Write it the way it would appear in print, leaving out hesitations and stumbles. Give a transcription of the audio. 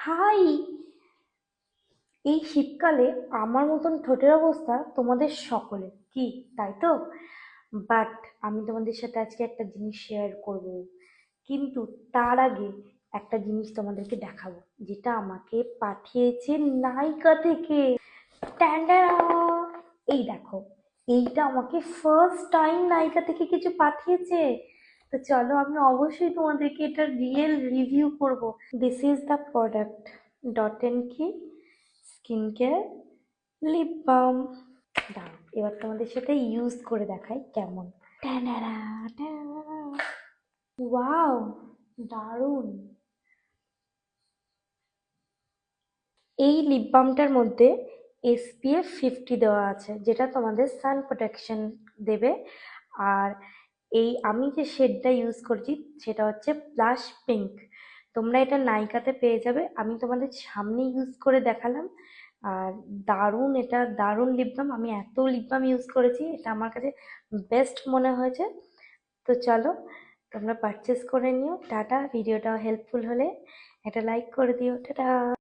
High! এই শীতকালে আমার মতন ঠোঁটের অবস্থা তোমাদের সকলের, কি তাই তো? বাট আমি তোমাদের সাথে আজকে একটা জিনিস শেয়ার করব, কিন্তু তার আগে একটা জিনিস তোমাদেরকে দেখাবো, যেটা আমাকে পাঠিয়েছে নাইকা থেকে। ট্যান্ডারা! এই দেখো, এইটা আমাকে ফার্স্ট টাইম নাইকা থেকে কিছু পাঠিয়েছে। তো চলো, আমি অবশ্যই তোমাদেরকে এটা রিয়েল রিভিউ করব। This is the product, dot and key skin care lip balm. দাঁড়াও, এবার তোমাদের সাথে ইউজ করে দেখাই কেমন। ট্যানারা ট্যানারা! ওয়াও, দারুণ! এই লিপ বামটার মধ্যে SPF 50 দেওয়া আছে, যেটা তোমাদের সান প্রোটেকশন দেবে। আর এই আমি যে শেডটা ইউজ করছি সেটা হচ্ছে ব্লাশ পিঙ্ক। তোমরা এটা নাইকাতে পেয়ে যাবে, আমি তোমাদের সামনে ইউজ করে দেখালাম। আর দারুণ, এটা দারুণ লিপ বাম। আমি এত লিপ বাম ইউজ করেছি, এটা আমার কাছে বেস্ট মনে হয়েছে। তো চলো, তোমরা পারচেস করে নিও। টাটা। ভিডিওটা হেল্পফুল হলে একটা লাইক করে দিও। টাটা।